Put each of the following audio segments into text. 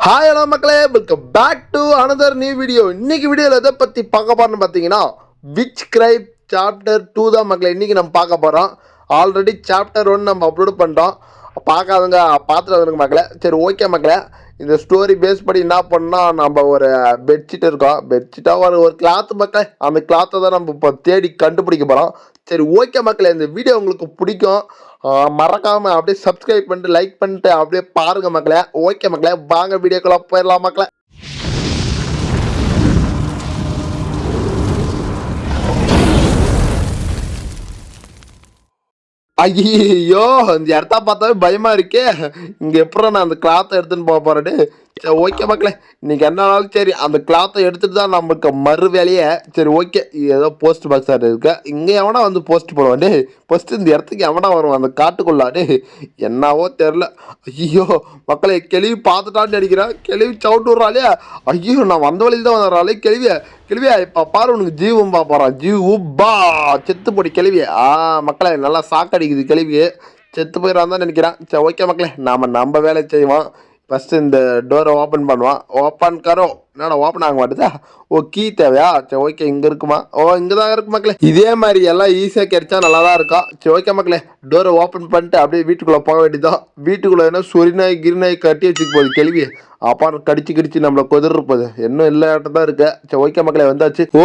Hi hello மக்களே, welcome back to another new video. இன்னைக்கு வீடியோவில் எதை பற்றி பார்க்க போகிறோம்னு பார்த்தீங்கன்னா விச் கிரைப் சாப்டர் 2 தான் மக்களே இன்றைக்கி நம்ம பார்க்க போகிறோம். ஆல்ரெடி சாப்டர் 1 நம்ம அப்லோட் பண்ணிட்டோம். பார்க்காதவங்க பார்த்துட்டு மக்களே. சரி ஓகே மக்களே, இந்த ஸ்டோரி பேஸ் படி என்ன பண்ணால் நம்ம ஒரு பெட்ஷீட் இருக்கோம். பெட்ஷீட்டாக ஒரு கிளாத்து மக்களே, அந்த கிளாத்தை தான் நம்ம இப்போ தேடி கண்டுபிடிக்க போகிறோம். சரி ஓகே மக்களே, இந்த வீடியோ உங்களுக்கு பிடிக்கும், மறக்காம அப்படியே சப்ஸ்கிரைப் பண்ணிட்டு லைக் பண்ணிட்டு அப்படியே பாருங்க மக்களே. ஓகே மக்களே, வாங்க வீடியோக்குள்ள போயிடலாம் மக்களே. ஐயோ, இந்த இடத்த பார்த்தாவே பயமா இருக்கே. இங்க எப்படி நான் அந்த கிளாத்தை எடுத்துன்னு போக போறேன்னு. சரி ஓகே மக்களே, இன்னைக்கு என்னாலும் சரி அந்த கிளாத்தை எடுத்துட்டு தான் நமக்கு மறு வேலையே. சரி ஓகே, ஏதோ போஸ்ட் பாக்ஸ் இருக்கு, இங்க எவனா வந்து போஸ்ட் போடுவான். ஃபர்ஸ்ட் இந்த இடத்துக்கு எவனா வருவான் அந்த காட்டுக்குள்ளாடு, என்னவோ தெரில. ஐயோ மக்களே, கேள்வி பார்த்துட்டான்னு நினைக்கிறேன். கேள்வி சவுட்டு விட்றாளே. ஐயோ, நான் வந்த வழியில் தான் வந்துடுறாளே கேள்வியா. இப்போ பாரு, உனக்கு ஜீவம் பார்ப்பான். ஜீவா செத்து போடி கேள்வியே. மக்களே, நல்லா சாக்கடிக்குது கேள்வியே. செத்து போயிடறான் தான் நினைக்கிறேன். சரி ஓகே மக்களே, நம்ம வேலை செய்வோம். ஃபஸ்ட்டு இந்த டோரை ஓப்பன் பண்ணுவான். ஓப்பன் கரோ, என்னடா ஓப்பன் ஆக மாட்டேதா? ஓ, கீ தேவையா? சரி ஓகே, இங்கே இருக்குமா? ஓ, இங்கே தான் இருக்கு மக்களே. இதே மாதிரி எல்லாம் ஈஸியாக கிடைச்சா நல்லா தான் இருக்கும். சரி ஓகே மக்களே, டோரை ஓப்பன் பண்ணிட்டு அப்படியே வீட்டுக்குள்ளே போக வேண்டியதான். வீட்டுக்குள்ளே என்ன சொரிநாய் கிரிநாய் கட்டி வச்சுக்க போகுது கேள்வி. அப்புறம் கடிச்சு நம்மளை கொதிர்ப்பது இன்னும் இல்லாட்ட தான் இருக்கு. சரி ஓகே மக்களே, வந்தாச்சு. ஓ,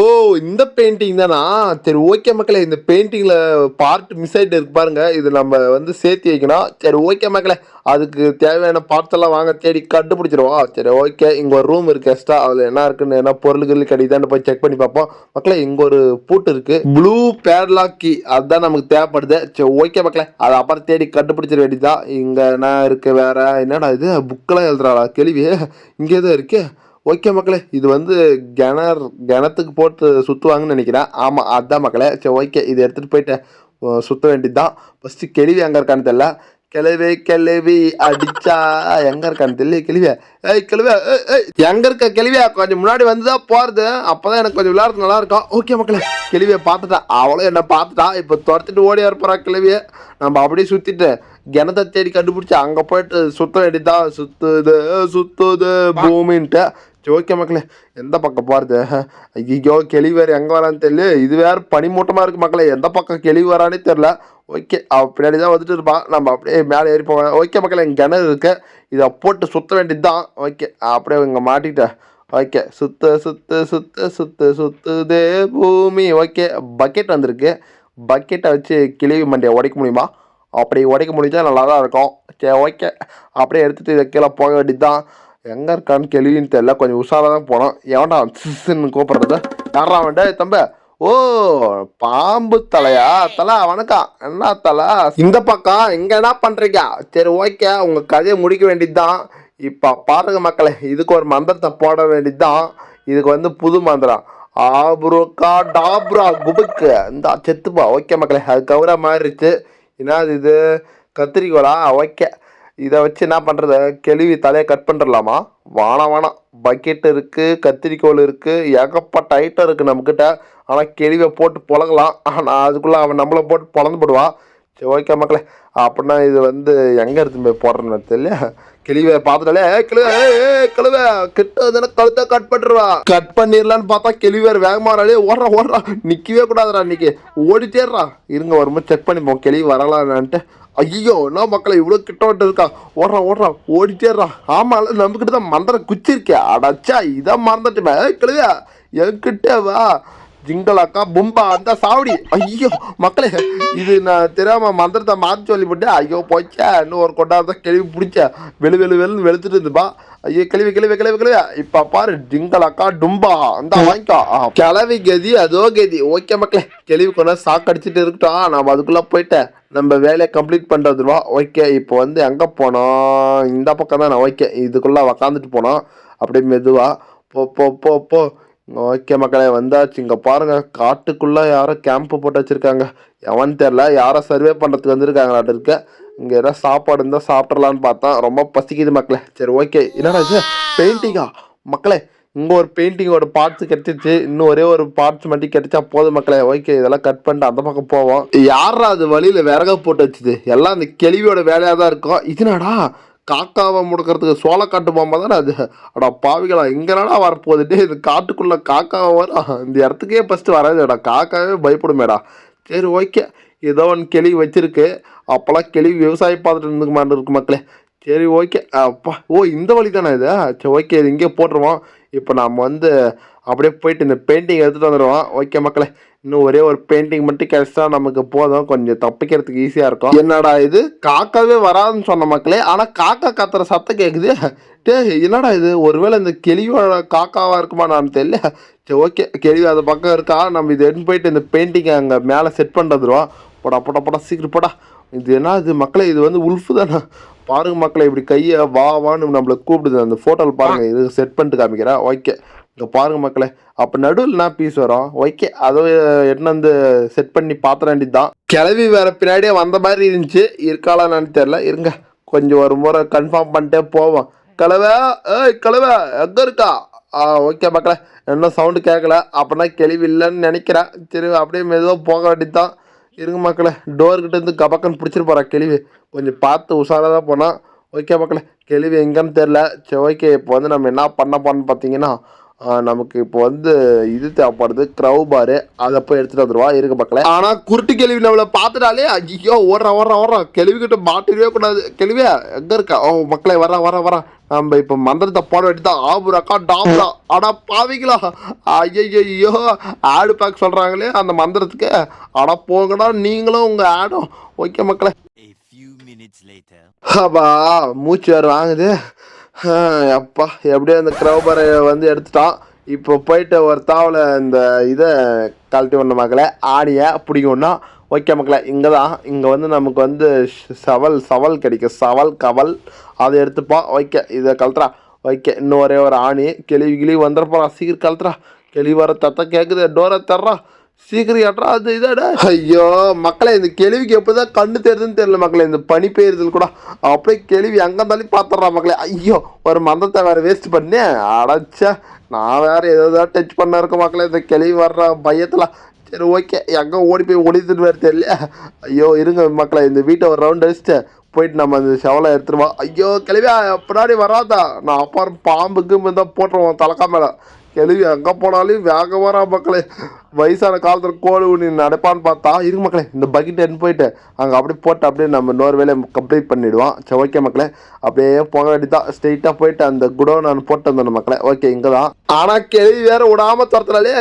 இந்த பெயிண்டிங் தானா? சரி ஓகே மக்களே, இந்த பெயிண்டிங்கில் பார்ட் மிஸ் ஆகிட்டு இருக்கு பாருங்க. இது நம்ம வந்து சேர்த்து வைக்கணும். சரி ஓகே மக்களே, அதுக்கு தேவையான பார்ட்ஸ் எல்லாம் வாங்க தேடி கண்டுபிடிச்சிருவோம். சரி ஓகே, இங்கே ஒரு ரூம் இருக்கு எக்ஸ்ட்ரா. அதில் என்ன இருக்குன்னு, என்ன பொருள்கள் கிடைக்குதான்னு போய் செக் பண்ணி பார்ப்போம் மக்களே. இங்கே ஒரு பூட்டு இருக்கு, ப்ளூ பேட்லாக் கீ, அதுதான் நமக்கு தேவைப்படுது. சரி ஓகே மக்களே, அதை அப்புறம் தேடி கண்டுபிடிச்சிட வேண்டியதுதான். இங்கே என்ன இருக்கு வேற? என்னடா இது, புக்கெல்லாம் எழுதுறாளா கேள்வி? இங்கே தான் இருக்கே. ஓகே மக்களே, இது வந்து கிணத்துக்கு போட்டு சுற்றுவாங்கன்னு நினைக்கிறேன். ஆமாம், அதுதான் மக்களே. சரி ஓகே, இதை எடுத்துகிட்டு போயிட்டு சுற்ற வேண்டியது தான். ஃபஸ்ட்டு கேள்வி எங்கே இருக்கான்னு தெரியல. கிளவி அடிச்சா எங்க இருக்கான்னு தெரியல கேள்வியா. கிளவியா எங்க இருக்க கேள்வியா? கொஞ்சம் முன்னாடி வந்துதான் போறது, அப்பதான் எனக்கு கொஞ்சம் விளையாடுறது நல்லா இருக்கும். ஓகே மக்களே, கேள்வியை பார்த்துட்டா, அவளும் என்ன பார்த்துட்டா. இப்போ துரத்துட்டு ஓடி வரப்போறா கேள்விய. நம்ம அப்படியே சுத்திட்டு கிணத்தை தேடி கண்டுபிடிச்சி அங்க போயிட்டு சுத்த வேண்டியதான். சுத்துது பூமின்ட்டு. சரி ஓகே மக்களே, எந்த பக்கம் போகிறது? ஐயோ, கெளி வேறு எங்கே வரான்னு தெரியல. இது வேறு பனிமூட்டமாக இருக்குது மக்களே, எந்த பக்கம் கெளி வரானே தெரில. ஓகே, பின்னாடி தான் வந்துட்டு இருப்பான். நம்ம அப்படியே மேலே ஏறி போவேன். ஓகே மக்களே, இங்கே கிணறு இருக்கு, இதை போட்டு சுற்ற வேண்டியது தான். ஓகே, அப்படியே இங்கே மாட்டிக்கிட்டேன். ஓகே, சுத்துதே பூமி. ஓகே, பக்கெட் வந்திருக்கு. பக்கெட்டை வச்சு கிளவி மண்டியை உடைக்க முடியுமா? அப்படி உடைக்க முடிஞ்சா நல்லா தான் இருக்கும். சரி ஓகே, அப்படியே எடுத்துகிட்டு இதை கீழே போக வேண்டியது தான். எங்கே இருக்கான்னு கேள்வின்னு தெரியல, கொஞ்சம் உஷாராக தான் போனோம். எவன்டா சின்னு கூப்பிட்றது? யாரா வேண்டே தம்ப? ஓ, பாம்பு தலையா? தலை வணக்கம், என்ன தலை இந்த பக்கம் இங்கே என்ன பண்ணுறீங்க? சரி ஓகே, உங்கள் கதையை முடிக்க வேண்டியது தான். இப்போ பாருங்க மக்களே, இதுக்கு ஒரு மந்திரத்தை போட வேண்டியது தான். இதுக்கு வந்து புது மந்திரம், ஆப்ரோக்கா டாப்ரா குபுக்கு இந்த செத்துப்பா. ஓகே மக்களே, அது கவுரா மாறிடுச்சு. என்னது இது, கத்திரிக்கோளா? ஓகே, இதை வச்சு என்ன பண்ணுறது? கேள்வி தலையை கட் பண்ணிடலாமா? வேணாம், பக்கெட் இருக்குது, கத்திரிக்கோள் இருக்குது, ஏகப்பட்ட ஐட்டம் இருக்குது நம்மக்கிட்ட. ஆனால் கேள்வியை போட்டு பொழங்கலாம், ஆனால் அதுக்குள்ளே அவன் நம்மளை போட்டு பொழந்து போடுவான். சரி ஓகே மக்களே, அப்படின்னா இது வந்து எங்கே எடுத்து போய் போடுறேன்னு தெரியல. கிளிவை பார்த்துட்டாலே கிழுவை கிட்ட கழுத்தை கட் பண்ணிடுவா. கட் பண்ணிடலான்னு பார்த்தா கிளிவேர் வேகமாறாலே ஓடுறா. நிற்கவே கூடாதுடா, இன்னைக்கு ஓடிட்டேடுறா. இருங்க வரும்போது செக் பண்ணிப்போம் கிளி வரலான்ட்டு. ஐயோ, என்ன மக்களை இவ்வளோ கிட்ட விட்டு இருக்கா? ஓடுறான் ஓடிட்டேடுறா. ஆமாம், நம்மக்கிட்ட தான் மந்திரம் குச்சி இருக்கே. அடச்சா, இதான் மறந்துட்டுமே. கிழுவியா என்கிட்ட வா, ஜிங்கலாக்கா பும்பா அந்த சாவடி. ஐயோ மக்களே, இது நான் தெரியாம மந்திரத்தை மாற்றி சொல்லிவிட்டேன். ஐயோ போச்சா, இன்னும் ஒரு கொண்டாதான் கேள்வி பிடிச்சா. வெளுன்னு வெளுத்துட்டு இருந்துப்பா. ஐயோ கிளவி. இப்ப பாரு, ஜிங்கலாக்கா டும்பா அந்த வாங்கிக்கோ. கிளவி கதி அதோ கதி. ஓகே மக்களே, கேள்வி கொண்டா சாக்கடிச்சிட்டு இருக்கட்டும். நம்ம அதுக்குள்ள போயிட்டேன் நம்ம வேலையை கம்ப்ளீட் பண்ணுறதுவா. ஓகே, இப்போ வந்து எங்கே போனோம்? இந்த பக்கம் தான். ஓகே, இதுக்குள்ளே உக்காந்துட்டு போனோம் அப்படியே மெதுவா. போ. ஓகே மக்களே, வந்தாச்சு. இங்கே பாருங்கள், காட்டுக்குள்ளே யாரோ கேம்ப்பு போட்டு வச்சுருக்காங்க. எவன்னு தெரில, யாரோ சர்வே பண்ணுறதுக்கு வந்துருக்காங்களாட்டு இருக்க. இங்கே ஏதாவது சாப்பாடு இருந்தால் சாப்பிட்றலான்னு பார்த்தா ரொம்ப பசிக்குது மக்களே. சரி ஓகே, என்னடா இது பெயிண்டிங்கா மக்களே? இங்கே ஒரு பெயிண்டிங்கோட பார்ட்ஸ் கிடைச்சிச்சு, இன்னும் ஒரே ஒரு பார்ட்ஸ் மட்டும் கிடைச்சா போதும் மக்களே. ஓகே, இதெல்லாம் கட் பண்ணிட்டு அந்த பக்கம் போவோம். யாரா அது வழியில் விறக போட்டு வச்சுது? எல்லாம் அந்த கேள்வியோட வேலையாக தான் இருக்கும். இதுனாடா காக்காவை முடுக்கிறதுக்கு சோளக்காட்டு பாம்பா தானே அது. அடா பாவிகளா, எங்கடா வரப்போகுதுட்டு இது காட்டுக்குள்ளே காக்காவை வரும். இந்த இடத்துக்கே ஃபஸ்ட்டு வராதுடா, காக்காவே பயப்படுமேடா. சரி ஓகே, ஏதோ ஒன்று கிளி வச்சிருக்கு. அப்போல்லாம் கிளி விவசாயம் பார்த்துட்டு இருந்துக்க மாட்டேன் இருக்கு மக்களே. சரி ஓகே, அப்பா ஓ இந்த வழி தானே இது. சரி ஓகே, இது இங்கே போட்டுருவோம். இப்போ நாம் வந்து அப்படியே போயிட்டு இந்த பெயிண்டிங் எடுத்துகிட்டு வந்துடுவோம். ஓகே மக்களே, இன்னும் ஒரே ஒரு பெயிண்டிங் மட்டும் கிடைச்சா நமக்கு போதும், கொஞ்சம் தப்பிக்கிறதுக்கு ஈஸியாக இருக்கும். என்னடா இது, காக்காவே வராதுன்னு சொன்ன மக்களே, ஆனால் காக்கா கத்துற சத்தம் கேட்குது. டே என்னடா இது, ஒருவேளை இந்த கிளியோட காக்காவாக இருக்குமா நான் தெரியல. சரி ஓகே, கேள்வி அது பக்கம் இருக்கா, நம்ம இதை எடுத்து போயிட்டு இந்த பெயிண்டிங்கை அங்கே மேலே செட் பண்ணுறதுருவோம். போடா போடா போடா சீக்கிரம் போடா. இது என்ன இது மக்களே, இது வந்து உல்ஃபு தானே. பாருங்க மக்களே, இப்படி கையை வா வான்னு நம்மளை கூப்பிடுது. அந்த ஃபோட்டோவில் பாருங்கள், இது செட் பண்ணிட்டு காமிக்கிறேன். ஓகே, இங்கே பாருங்கள் மக்களே, அப்போ நடுவில் என்ன பீஸ் வரும். ஓகே, அதை எடுத்து வந்து செட் பண்ணி பார்த்துட வேண்டியது தான். கிளவி வேறு பின்னாடியே வந்த மாதிரி இருந்துச்சு, இருக்காளான்னு தெரில. இருங்க, கொஞ்சம் ஒரு முறை கன்ஃபார்ம் பண்ணிட்டே போவோம். கலவை, ஏய் கலவை எங்கே இருக்கா? ஓகே மக்களே, என்ன சவுண்டு கேட்கல, அப்படின்னா கேள்வி இல்லைன்னு நினைக்கிறேன். சரி அப்படியே மெதுவாக போக வேண்டியது தான். இருங்க மக்களே, டோர்கிட்டேருந்து கபக்கன்னு பிடிச்சிட்டு போகிறேன் கேள்வி. கொஞ்சம் பார்த்து உஷாராக தான் போனால். ஓகே மக்களே, கேள்வி எங்கேன்னு தெரில. சரி ஓகே, இப்போ வந்து நம்ம என்ன பண்ண போறோம்னு பார்த்தீங்கன்னா, நமக்கு இப்போ வந்து இது தேவைப்படுது, க்ரௌ பாரு. அதை போய் எடுத்துகிட்டு வந்துடுவா. இருக்க மக்களே, ஆனால் குருட்டு கேள்வி நம்மளை பார்த்துட்டாலே ஐயோ ஓடுறோம் கேள்விக்கிட்ட மாட்டிடவே கூடாது. கேள்வியா எங்கே இருக்கா? ஓ மக்களே, வரேன். நம்ம இப்போ மந்திரத்தை போட வேண்டியதான். ஆபுராக்கா டாப்ரா. அடா பாவிங்களா, ஐயோ ஆடு பேக் சொல்கிறாங்களே அந்த மந்திரத்துக்கு. அடா போங்கடா நீங்களும் உங்கள் ஆடும். ஓகே மக்களே, அப்பா மூச்சு வேறு வாங்குது. அப்பா எப்படியோ அந்த க்ரௌபரை வந்து எடுத்துட்டான். இப்போ போயிட்டு ஒரு தாவலை இந்த இதை கழட்டி வந்த மக்களே, ஆணியை பிடிக்கும்னா. ஓகே மக்களே, இங்கே வந்து நமக்கு வந்து சவல் கிடைக்கும், கவல். அதை எடுத்துப்போம். ஓகே, இதை கழட்டுறா. ஓகே, இன்னும் ஒரே ஒரு ஆணி. கிளி வந்துடுறப்பா, சீக்கிரம் கழட்டுறா. கிளி வர தத்த கேட்குது, டோரை தர்றா சீக்கிரம் ஏற்றா. அது இதடா. ஐயோ மக்களே, இந்த கேள்விக்கு எப்போதான் கண்ணு தெரியுதுன்னு தெரியல மக்களே. இந்த பனி பெய்யுறதுல கூட அப்படியே கேள்வி எங்கே இருந்தாலும் பார்த்துட்றா மக்களே. ஐயோ ஒரு மந்தத்தை வேறு வேஸ்ட் பண்ணேன். அடைச்சா நான் வேறு ஏதோ டச் பண்ண இருக்கேன் மக்களே, இந்த கேள்வி வர்ற பயத்தில். சரி ஓகே, எங்கே ஓடி போய் ஒளித்துட்டு வேறு தெரியல. ஐயோ இருங்க மக்களே, இந்த வீட்டை ஒரு ரவுண்ட் அடிச்சுட்டு போயிட்டு நம்ம அந்த செவலை எடுத்துருவோம். ஐயோ கிளவியா பின்னாடி வராதா, நான் அப்புறம் பாம்புக்கு தான் போட்டுருவோம் தலைக்கா மேலே. கேள்வி எங்கே போனாலும் வேக வரா மக்களே. வயசான காலத்தில் கோழி ஊனி நடப்பான்னு பார்த்தா. இருக்கு மக்களே, இந்த பக்கெட் எடுத்து போயிட்டு அங்கே அப்படியே போட்டு அப்படியே நம்ம இன்னொரு வேலையை கம்ப்ளீட் பண்ணிவிடுவோம். சரி ஓகே மக்களே, அப்படியே போக வேண்டியதான். ஸ்ட்ரெயிட்டாக போயிட்டு அந்த குடோன் நான் போட்டு வந்தேன் மக்களே. ஓகே, இங்கே தான். ஆனால் கேள்வி வேறு விடாமல் துரத்துறாலே.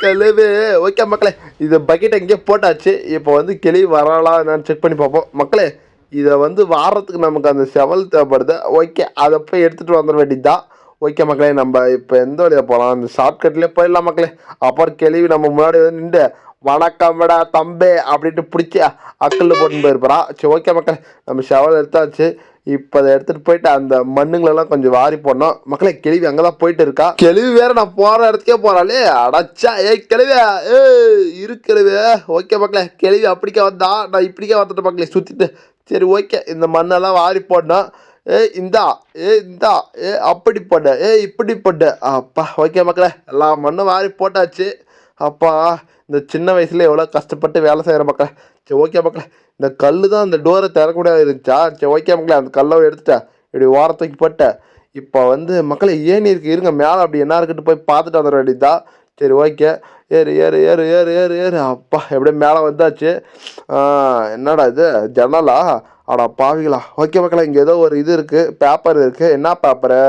கழுவு. ஓகே மக்களே, இது பக்கெட் எங்கேயோ போட்டாச்சு. இப்போ வந்து கிளி வரலாம் என்னன்னு செக் பண்ணி பார்ப்போம் மக்களே. இதை வந்து வாரத்துக்கு நமக்கு அந்த செவல் தேவைப்படுது. ஓகே, அதை போய் எடுத்துகிட்டு வந்துட வேண்டியது தான். ஓகே மக்களே, நம்ம இப்போ எந்த வழியாக போகலாம், அந்த ஷார்ட்கட்லேயே போயிடலாம் மக்களே. அப்புறம் கேள்வி நம்ம முன்னாடி வந்து நின்று வணக்கம்டா தம்பே அப்படின்ட்டு பிடிச்சி அக்கல்ல போட்டுன்னு போயிருப்பான். சரி ஓகே மக்களே, நம்ம ஷவல் எடுத்தாச்சு. இப்போ அதை எடுத்துகிட்டு போயிட்டு அந்த மண்ணுங்களெல்லாம் கொஞ்சம் வாரி போடணும் மக்களே. கேள்வி அங்கே தான் போயிட்டு இருக்கா. கேள்வி வேறு நான் போகிற இடத்துக்கே போகிறாளே. அடைச்சா கேள்வியா கேள்வி. ஓகே மக்களே, கேள்வி அப்படிக்கே வந்தா, நான் இப்படிக்கே வந்துட்டு மக்களே சுற்றிட்டு. சரி ஓகே, இந்த மண்ணெல்லாம் வாரி போடணும். இந்தா அப்படி போட்ட இப்படி போட்ட. அப்பா ஓகே மக்களே, எல்லா மண்ணும் வாரி போட்டாச்சு. அப்பா இந்த சின்ன வயசுல எவ்வளோ கஷ்டப்பட்டு வேலை செய்கிற மக்களே. சரி ஓகே மக்களே, இந்த கல் தான் அந்த டோரை திறக்கக்கூடாது இருந்துச்சா. சரி ஓகே மக்களே, அந்த கல்லை எடுத்துட்டேன், இப்படி ஓரத்துக்கு போட்டேன். இப்போ வந்து மக்களே ஏணி இருக்குது, இருங்க மேலே அப்படி என்ன இருக்குட்டு போய் பார்த்துட்டு வந்துட வேண்டியதுதான். சரி ஓகே, ஏறு. அப்பா எப்படியே மேலே வந்தாச்சு. என்னடா இது ஜன்னலா? ஆடா பாவிகளா. ஓகே மக்களே, இங்கே ஏதோ ஒரு இது இருக்குது, பேப்பர் இருக்குது. என்ன பேப்பரு?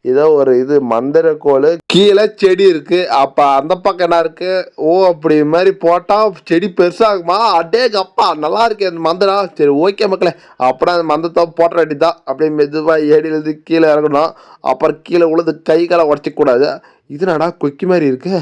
ஏதோ ஒரு இது மந்திரக்கோள், கீழே செடி இருக்குது. அப்போ அந்த பக்கம் என்ன இருக்குது? ஓ அப்படி மாதிரி போட்டால் செடி பெருசாகுமா? அடே கப்பா, நல்லா இருக்கு அந்த மந்திரம். சரி ஓகே மக்களே, அப்புறம் அந்த மந்திரத்தை போட்ட வேண்டியதான். அப்படியே மெதுவாக ஏடியிலேருந்து கீழே இறங்கணும். அப்புறம் கீழே உழுது கை காலை உடச்சிக்கூடாது. இது நடா கொக்கி மாதிரி இருக்குது.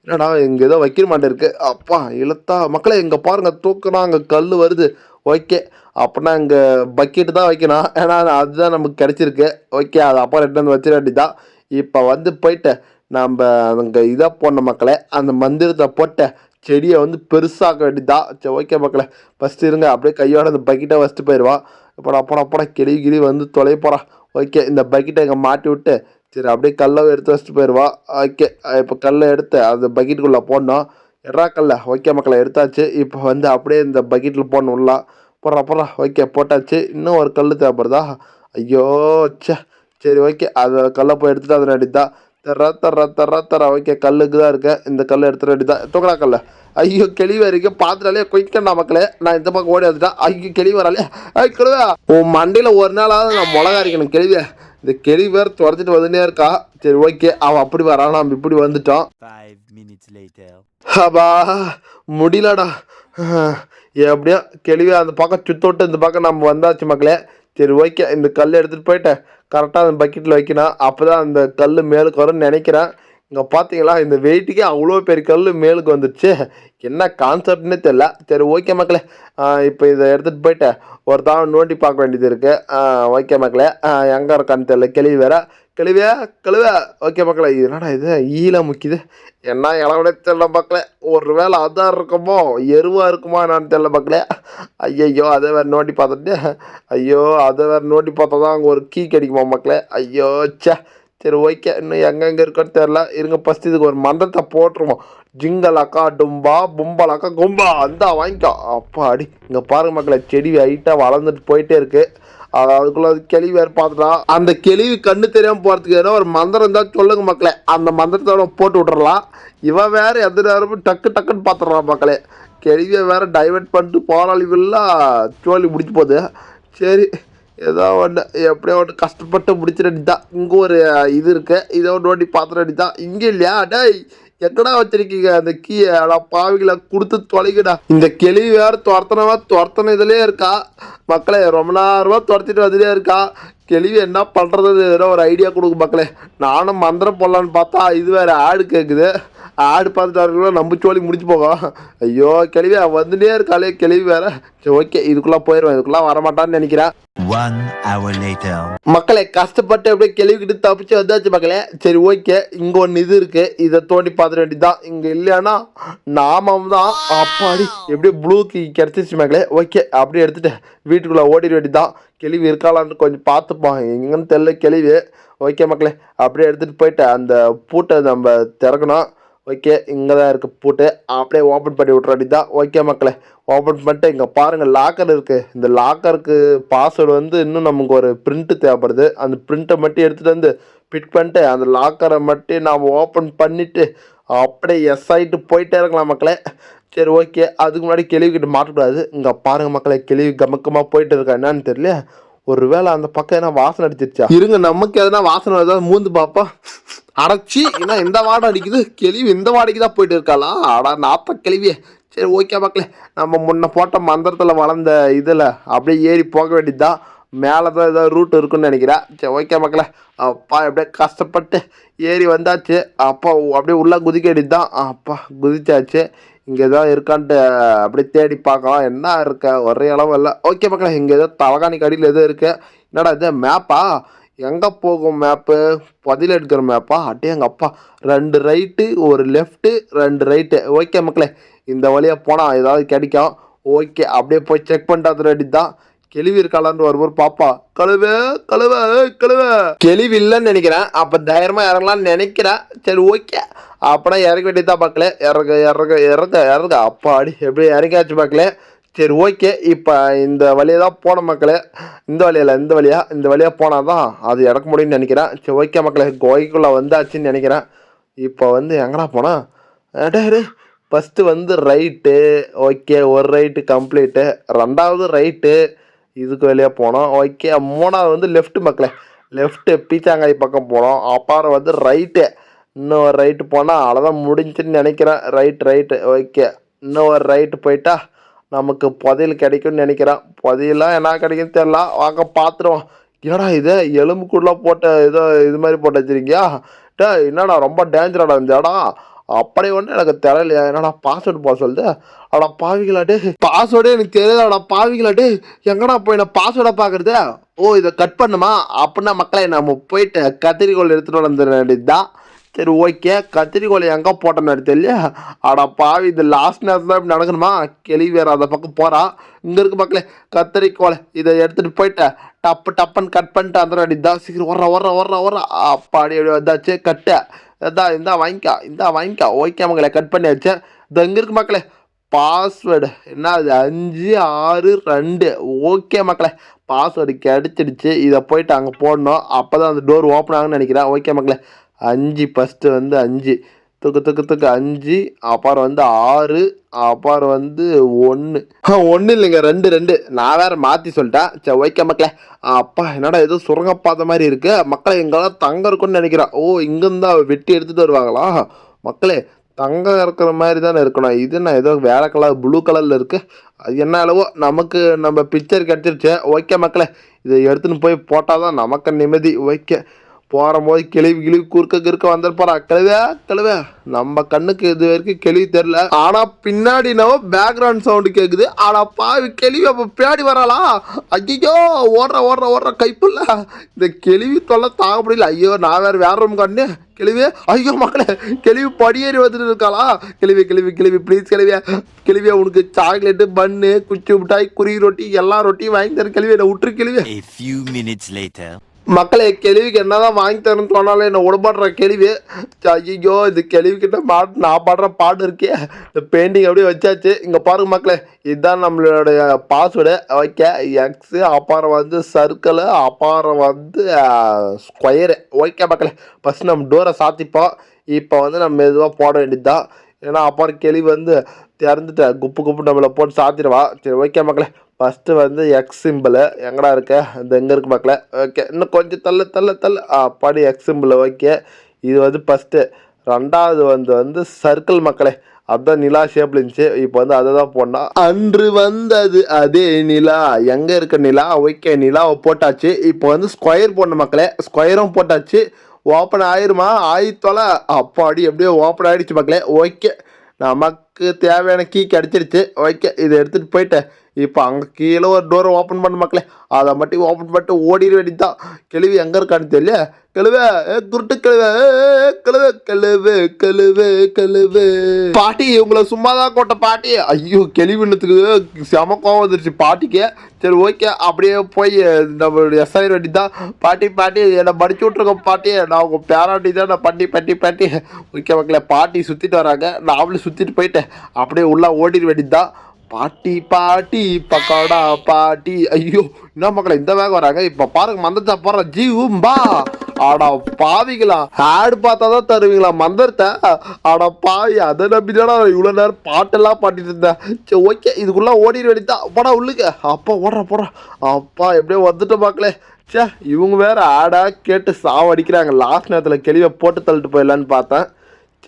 என்னடா இங்கே ஏதோ வைக்கிற மாட்டேன் இருக்குது. அப்பா இழுத்தா மக்களே, இங்கே பாருங்கள் தூக்குனா அங்கே கல் வருது. ஓகே, அப்படின்னா இங்கே பக்கெட்டு தான் வைக்கணும், ஏன்னா அதுதான் நமக்கு கிடச்சிருக்கு. ஓகே, அது அப்புறம் ரெண்டு வந்து வச்சிட வேண்டியதான். இப்போ வந்து போயிட்டு நம்ம அங்கே இதாக போன மக்களே, அந்த மந்திரத்தை போட்ட செடியை வந்து பெருசாக்க வேண்டியதான். சரி ஓகே மக்களே, ஃபஸ்ட்டு இருங்க அப்படியே கையோட அந்த பக்கெட்டை ஃபஸ்ட்டு போயிடுவான். அப்போ கிளி வந்து தொலை போகிறான். ஓகே, இந்த பக்கெட்டை இங்கே மாட்டி விட்டு சரி அப்படியே கல்லை எடுத்து வச்சுட்டு போயிடுவா. ஓகே, இப்போ கல்லை எடுத்து அந்த பக்கெட்டுக்குள்ளே போடணும். எட்ரா கல்லை. ஓகே மக்களை எடுத்தாச்சு. இப்போ வந்து அப்படியே இந்த பக்கெட்டில் போடணும்லாம். போடுறா ஓகே போட்டாச்சு. இன்னும் ஒரு கல் தேவைப்படுதா? ஐயோ ச்சே. சரி ஓகே அதை கல்லை போய் எடுத்துட்டு அதை அடிதான் தர்றா ஓகே கல்லுக்கு தான் இருக்கேன். இந்த கல்லை எடுத்துட்டு அடிதான் தூக்கடா கல்ல. ஐயோ கெளி வரைக்கும் பார்த்துட்டாலே கொய்க்கண்டா மக்களே. நான் இந்த பக்கம் ஓடி வந்துட்டேன். ஐயோ கெளி வராலே. கிழவா உன் மண்டையில் ஒரு நாளாவது நான் மிளகா அரைக்கணும் கெளிவே. இந்த கெளி வேறு துரத்திட்டு வந்துட்டே இருக்கா. சரி ஓகே அவன் அப்படி வரான் நம்ம இப்படி வந்துட்டோம். அப்பா முடியலடா. எப்படியோ கெளிவே அந்த பக்கம் சுத்தோட்டு இந்த பக்கம் நம்ம வந்தாச்சு மக்களே. சரி ஓகே இந்த கல் எடுத்துகிட்டு போயிட்டேன் கரெக்டாக அந்த பக்கெட்டில் வைக்கணும். அப்போ தான் அந்த கல் மேலுக்கு வரும்னு நினைக்கிறேன். இங்கே பார்த்தீங்களா இந்த வெயிட்டுக்கே அவ்வளோ பெரிய கல் மேலுக்கு வந்துடுச்சு. என்ன கான்செப்ட்னே தெரில. சரி ஓகே மக்களே இப்போ இதை எடுத்துகிட்டு போயிட்டேன் ஒரு தான் நோண்டி பார்க்க வேண்டியது இருக்குது. ஓகே மக்களே எங்கே இருக்கான்னு தெரில. கெளிவு வேற கழுவே ஓகே மக்களே. இது என்னடா இது ஈல முக்கிது என்ன இளவுனே தெரியல மக்களே. ஒரு வேளை அதான் இருக்குமோ எருவாக இருக்குமா என்னான்னு தெரியல மக்களே. ஐயோ அதை வேறு நோண்டி பார்த்துட்டு அதை வேறு நோண்டி பார்த்தா தான் அங்கே ஒரு கீ கிடைக்குமா மக்களே. ஐயோ சே. சரி ஓகே இன்னும் எங்கெங்கே இருக்குன்னு தெரில. இருங்க ஃபஸ்ட் இதுக்கு ஒரு மந்திரத்தை போட்டுருவோம். ஜிங்கலக்கா டும்பா பும்பலக்கா கும்பா அந்த வாங்கிக்கோ. அப்பா அடி இங்கே பாருங்க மக்களே செடி ஹைட்டாக வளர்ந்துட்டு போயிட்டே இருக்குது. அதுக்குள்ள அது கெளிவு வேறு பார்த்துட்டா. அந்த கெளிவு கண்ணு தெரியாமல் போகிறதுக்கு ஏதோ ஒரு மந்திரம் இருந்தால் சொல்லுங்க மக்களே. அந்த மந்திரத்தோட போட்டு விட்றலாம். இவன் வேறு எந்த நேரமும் டக்குன்னு பார்த்துட்றான் மக்களே. கெளிவியை வேறு டைவெர்ட் பண்ணிட்டு போராளிகள்லாம் சோழி முடிச்சு போகுது. சரி ஏதோ ஒன்று எப்படியோ ஒன்று கஷ்டப்பட்டு முடிச்சிட தான். இங்கே ஒரு இது இருக்குது இதை ஒன்று ஓட்டி பார்த்துட தான். இங்கே இல்லையா டேய் எக்கடா வச்சிருக்கீங்க அந்த கீயை பாவிகளை கொடுத்து தொலைக்கடா. இந்த கெளிவு வேறு துரத்தனை இதுலேயே இருக்கா மக்களே. ரொம்ப நேரமாக துரத்திட்டு வந்துட்டே இருக்கா. கெளிவு என்ன பண்ணுறது ஏதோ ஒரு ஐடியா கொடுக்கு மக்களே. நானும் மந்திரம் போடலான்னு பார்த்தா இது வேறு ஆடு கேட்குது. ஆடு பார்த்துட்டு நம்ம சோழி முடிச்சு போகும். ஐயோ கெளிவே வந்துட்டே இருக்காளே கெளிவு வேற. சரி ஓகே இதுக்குள்ளே போயிடுவேன். இதுக்குள்ளே வரமாட்டான்னு நினைக்கிறேன். மக்களே கஷ்டப்பட்டு அப்படியே கெளிவுக்கிட்டு தப்பிச்சு வந்தாச்சு மக்களே. சரி ஓகே இங்கே ஒன்று இது இருக்குது இதை தோண்டி பார்த்துட வேண்டியதுதான். இங்கே இல்லையானா நாமம் தான். அப்பாடி எப்படியே ப்ளூ கீ கிடச்சிச்சு மக்களே. ஓகே அப்படியே எடுத்துகிட்டு வீட்டுக்குள்ளே ஓடிட வேண்டியதுதான். கெளிவு இருக்காளான்னு கொஞ்சம் பார்த்துப்போம் எங்கன்னு தெரியல கெளிவு. ஓகே மக்களே அப்படியே எடுத்துகிட்டு போயிட்டு அந்த பூட்டை நம்ம திறக்கணும். ஓகே இங்கே தான் இருக்குது பூட்டு. அப்படியே ஓப்பன் பண்ணி விட்ற வேண்டியதுதான். ஓகே மக்களே ஓப்பன் பண்ணிட்டு இங்கே பாருங்கள் லாக்கர் இருக்குது. இந்த லாக்கருக்கு பாஸ்வேர்டு வந்து இன்னும் நமக்கு ஒரு பிரிண்ட்டு தேவைப்படுது. அந்த பிரிண்ட்டை மட்டும் எடுத்துகிட்டு வந்து ஃபிட் பண்ணிட்டு அந்த லாக்கரை மட்டும் நாம் ஓப்பன் பண்ணிவிட்டு அப்படியே எஸ் ஆகிட்டு போயிட்டே இருக்கலாம் மக்களே. சரி ஓகே அதுக்கு முன்னாடி கெளிவுக்கிட்ட மாட்டக்கூடாது. இங்கே பாருங்கள் மக்களே கெளிவு கமக்கமாக போயிட்டு இருக்கா என்னன்னு தெரியல. ஒரு வேளை அந்த பக்கம் எதனா வாசனை அடிச்சிருச்சா? இருங்க நமக்கு எதனா வாசனை ஏதாவது மூந்து பாப்பா. அடைச்சி ஏன்னா இந்த வாடை அடிக்குது. கெளிவு இந்த வாடைக்கு தான் போயிட்டு இருக்காளா? அடா நாப்ப கெளிவியே. சரி ஓகே மக்களே நம்ம முன்ன போட்ட மந்திரத்தில் வளர்ந்த இதில் அப்படியே ஏறி போக வேண்டியதுதான். மேலே தான் ஏதாவது ரூட் இருக்குன்னு நினைக்கிறேன். சரி ஓகே மக்களே அப்பா எப்படியே கஷ்டப்பட்டு ஏறி வந்தாச்சு. அப்பா அப்படியே உள்ளே குதிக்க வேண்டியது தான். அப்பா குதிச்சாச்சு. இங்கே எதாவது இருக்கான்ட்டு அப்படியே தேடி பார்க்கலாம். என்ன இருக்க ஒரே அளவு இல்லை. ஓகே மக்களே இங்கே ஏதோ தலகாணி கடியில் எதுவும் இருக்குது. என்னடா இது மேப்பா? எங்கே போகும் மேப்பு? பதில் எடுக்கிற மேப்பா? அட்டே எங்கள் அப்பா 2 ரைட்டு 1 லெஃப்ட்டு 2 ரைட்டு. ஓகே மக்களே இந்த வழியாக போனால் ஏதாவது கிடைக்கும். ஓகே அப்படியே போய் செக் பண்ணிட்டு அது ரெடி தான். கெளிவு இருக்காளான்னு வரும்போது பாப்பா கழுவ கெளிவு இல்லைன்னு நினைக்கிறேன். அப்போ தைரியமாக இறங்கலான்னு நினைக்கிறேன். சரி ஓகே அப்போனா இறக்க வேண்டியதான் பார்க்கல. இறங்க அப்பா அடி எப்படி இறங்கியாச்சு பார்க்கல. சரி ஓகே இப்போ இந்த வழியை தான் போன மக்களே. இந்த வழியாக போனால் தான் அது இறக்க முடியும்னு நினைக்கிறேன். சரி ஓகே மக்களே கோய்க்குள்ளே வந்தாச்சுன்னு நினைக்கிறேன். இப்போ வந்து எங்கடா போனால் டே ஃபஸ்ட்டு வந்து ரைட்டு. ஓகே ஒரு ரைட்டு கம்ப்ளீட்டு. 2வது ரைட்டு இதுக்கு வெளியே போனோம். ஓகே 3வது வந்து லெஃப்ட்டு மக்களே. லெஃப்ட்டு பீச்சாங்காய் பக்கம் போனோம். அப்புறம் வந்து ரைட்டு. இன்னும் ஒரு ரைட்டு போனால் அவ்வளோதான் முடிஞ்சுன்னு நினைக்கிறேன். ரைட்டு ஓகே இன்னும் ஒரு ரைட்டு போயிட்டா நமக்கு புதையல் கிடைக்கும்னு நினைக்கிறேன். புதையெல்லாம் என்ன கிடைக்குன்னு தெரியல. வாங்க பார்த்துருவோம். என்னடா இது எலும்புக்குள்ளே போட்ட ஏதோ இது மாதிரி போட்டு வச்சுருக்கியா? என்னடா ரொம்ப டேஞ்சராடா இந்த இடம். அப்படியே ஒன்று எனக்கு தெரியலையா? என்னடா பாஸ்வேர்டு போக சொல்லுது. அடா பாவிங்களாட்டு பாஸ்வேர்டே எனக்கு தெரியாதாடா பாவிங்களாட்டு. எங்கடா போய் நான் பாஸ்வேர்டை பார்க்குறது? ஓ இதை கட் பண்ணுமா? அப்படின்னா மக்களை நம்ம போயிட்டு கத்திரிக்கோள் எடுத்துகிட்டு வந்துட வேண்டியதுதான். சரி ஓகே கத்திரிக்கோளை எங்கே போட்டேன்னு தெரியல. அடா பாவி இந்த லாஸ்ட் நேரத்தில் இப்படி நடக்கணுமா? கெளிவு வேறு அந்த பக்கம் போகிறா. இங்கே இருக்கு மக்களே கத்திரிக்கோளை இதை எடுத்துகிட்டு போயிட்டேன் டப்புன்னு கட் பண்ணிட்டு அந்த வேண்டியதுதான். சீக்கிரம் வர்றா அப்பாடி அப்படி வந்தாச்சு கட்ட இந்தா வாங்கிக்கா. ஓகே மக்களை கட் பண்ணியாச்சு. இது எங்கே இருக்கு மக்களே பாஸ்வேர்டு என்ன அது 562. ஓகே மக்களே, பாஸ்வேர்டு கிடைச்சிடுச்சு. இதை போயிட்டு அங்கே போடணும், அப்போ தான் அந்த டோர் ஓப்பன் ஆகுன்னு நினைக்கிறேன். ஓகே மக்களே, 5 ஃபஸ்ட்டு வந்து 5 துக்கு 5, அப்புறம் வந்து 6, அப்புறம் வந்து 1. ஒன்றும் இல்லைங்க, 2 நான் வேற மாற்றி சொல்லிட்டேன். சரி ஓகே மக்களே. அப்பா என்னடா ஏதோ சுரங்கப்பாத மாதிரி இருக்கு மக்களே, எங்கெல்லாம் தங்கம் இருக்குன்னு நினைக்கிறேன். ஓ இங்கேருந்து தான் வெட்டி எடுத்துகிட்டு வருவாங்களா மக்களே? தங்கம் இருக்கிற மாதிரி தானே இருக்கணும். இது நான் ஏதோ வேற கலர் ப்ளூ கலரில் இருக்குது. அது என்ன அளவோ நமக்கு நம்ம பிக்சர் கிடச்சிருச்சு. ஓகே மக்களே, இதை எடுத்துன்னு போய் போட்டால் தான் நமக்கு நிம்மதி. ஓகே, போகும்போது கிளவி குறுக்க வந்துருப்பாரா கிளவே. நம்ம கண்ணுக்கு இது வரைக்கும் கிளவி தெரில, ஆனா பின்னாடி நம்ம பேக்ரவுண்ட் சவுண்டு கேக்குது. ஆனா பாவி கிளவி அப்ப பின்னாடி வராளா? ஐயோ ஓடுற கைப்புள்ள. இந்த கிளவி தொல்லை தாங்க முடியல. ஐயோ நான் வேற ரூம் காணே கிளவி. ஐயோ மக்களே, கிளவி படியேறி வந்துட்டு இருக்காளா? கிளவி ப்ளீஸ் கிளவியா உனக்கு சாக்லேட்டு பன்னு குச்சி மிட்டாய் குருவி ரொட்டி எல்லா ரொட்டியும் வாங்கி தர கிளவி, என்ன விட்டுரு கிளவி. மக்களே, கேள்விக்கு என்னதான் வாங்கி தரேன்னு சொன்னாலும் என்ன உடப்பாடுற கேள்வி. ஐயோ இது கேள்விக்கிட்ட நான் பாடுற பாடு இருக்கே. இந்த பெயிண்டிங் அப்படியே வச்சாச்சு. இங்கே பாருங்க மக்களே, இதுதான் நம்மளுடைய பாஸ்வேர்டு. ஓகே, எக்ஸு அப்புறம் வந்து சர்க்கிளு அப்புறம் வந்து ஸ்கொயரு. ஓகே மக்களே, ஃபஸ்ட் நம்ம டோரை சாத்திப்போம். இப்போ வந்து நம்ம மெதுவாக போட வேண்டியது தான். ஏன்னா அப்புறம் கேள்வி வந்து திறந்துட்டு குப்பு நம்மளை போட்டு சாத்திடுவா. சரி ஓகே மக்களே, ஃபஸ்ட்டு வந்து எக்ஸ் சிம்பிளு எங்கடா இருக்க? இந்த எங்கே இருக்குது மக்களே? ஓகே, இன்னும் கொஞ்சம் தள்ளு படி எக்ஸ் சிம்பிள். ஓகே, இது வந்து ஃபஸ்ட்டு. ரெண்டாவது வந்து சர்க்கிள் மக்களே, அதுதான் நிலா ஷேப்பில் இருந்துச்சு. இப்போ வந்து அதை தான் போடணும். அன்று வந்தது அதே நிலா, எங்கே இருக்க நிலா? ஓகே, நிலாவை போட்டாச்சு. இப்போ வந்து ஸ்கொயர் போடணும் மக்களே, ஸ்கொயரும் போட்டாச்சு. ஓப்பன் ஆயிருமா? ஆயித்தோல. அப்பாடி எப்படியோ ஓப்பன் ஆகிடுச்சு மக்களே. ஓகே, நமக்கு தேவையான கீ கிடச்சிருச்சு. ஓகே, இதை எடுத்துகிட்டு போயிட்டு இப்போ அங்கே கீழே ஒரு டோரை ஓப்பன் பண்ண மக்களே, அதை மட்டும் ஓப்பன் பண்ணிட்டு ஓடிட வேண்டியதுதான். கிழவி எங்கே இருக்கான்னு தெரியல. கழுவே குருட்டு கழுவே பாட்டி, உங்களை சும்மாதான் கோட்ட பாட்டி. ஐயோ கிழிவுன்னதுக்கு செம கோவம் வந்துருச்சு பாட்டிக்கு. சரி ஓகே, அப்படியே போய் நம்மளுடைய எஸ்ஐ வேண்டியதான். பாட்டி என்னை படிச்சு விட்ருக்கோம் பாட்டி, நான் உங்கள் பேராட்டி தான். நான் பாட்டி. ஓகே மக்களே, பாட்டி சுற்றிட்டு வராங்க. நாமளும் சுற்றிட்டு போயிட்டேன் அப்படியே உள்ளே ஓடிட வேண்டியதுதான். பாட்டி பக்கோடா பாட்டி. ஐயோ என்ன மக்களை இந்த வேகம் வராங்க. இப்போ பாருங்க மந்தத்தை போடுற ஜீவும்பா. ஆடா பாவிங்களா, ஆடு பார்த்தா தான் தருவீங்களா மந்தத்தை? ஆடா பாவி, அதை நம்பிதானா இவ்வளோ நேரம் பாட்டெல்லாம் பாட்டிட்டு இருந்தேன். சரி ஓகே, இதுக்குள்ளே ஓடிட வேண்டியதான். போடா உள்ளுக்கு. அப்பா போடுறா. அப்பா எப்படியோ வந்துட்டு பார்க்கலே. சே, இவங்க வேற ஆடா கேட்டு சாவடிக்கிறாங்க. லாஸ்ட் நேரத்தில் கிளியை போட்டு தள்ளிட்டு போயிடலான்னு பார்த்தேன்.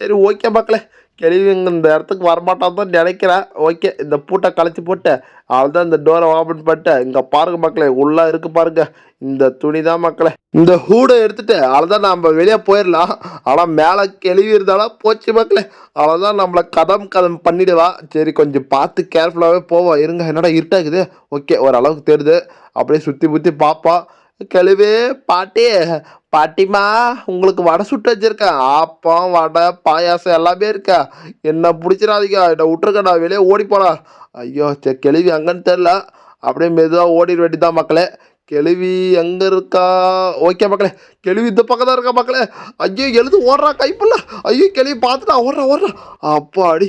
சரி ஓகே மக்களே, கிளவிங்க இந்த இடத்துக்கு வரமாட்டான் தான் நினைக்கிறேன். ஓகே, இந்த பூட்டை கழிச்சு போட்டு அவள்தான் இந்த டோரை ஓப்பன் பண்ணிட்டு இங்கே பாருங்க மக்களே, உள்ளே இருக்கு பாருங்க இந்த துணி தான் மக்களே. இந்த ஹூடை எடுத்துட்டு அவ்வளோதான் நம்ம வெளியே போயிடலாம். ஆனால் மேலே கிளவி இருந்தாலும் போச்சு மக்களே, அவ்வளோதான் நம்மளை கதம் பண்ணிடுவா. சரி கொஞ்சம் பார்த்து கேர்ஃபுல்லாகவே போவோம். இருங்க, என்னடா இருட்டாக்குது. ஓகே, ஓரளவுக்கு தெரியுது. அப்படியே சுற்றி பார்ப்போம். கிளவி பாட்டிமா, உங்களுக்கு வடை சுட்டு வச்சிருக்கேன். ஆப்பம் வடை பாயாசம் எல்லாமே இருக்கா. என்ன பிடிச்சிடாதீங்க, என்னை விட்டுருக்க, நான் வெளியே ஓடி போலாம். ஐயோ சரி, கிளவி அங்கன்னு தெரில. அப்படியே மெதுவாக ஓடிட வேண்டியதான் மக்களே. கிளவி எங்கே இருக்கா? ஓகே மக்களே, கிளவி இந்த பக்கம் தான் இருக்கா மக்களே. ஐயோ எழுது ஓடுறா கைப்புள்ள. ஐயோ கிளவி பார்த்துட்டா ஓடுறா. அப்பாடி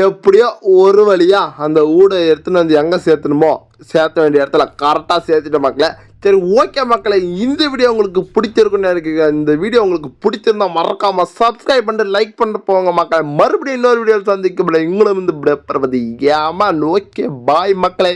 எப்படியோ ஒரு வழியா அந்த ஊடை எடுத்துன்னு வந்து எங்கே சேர்த்த வேண்டிய இடத்துல கரெக்டாக சேர்த்துட்ட மக்களே. சரி ஓகே மக்களே, இந்த வீடியோ உங்களுக்கு பிடிச்சிருக்குன்னு நினைக்கிறீங்க. இந்த வீடியோ உங்களுக்கு பிடிச்சிருந்தா மறக்காமல் சப்ஸ்கிரைப் பண்ணிட்டு லைக் பண்ணிட்டு போங்க மக்களே. மறுபடியும் இன்னொரு வீடியோ சந்திக்க முடியல. இங்களும் இந்த பிரபதி ஏமா. ஓகே பாய் மக்களே.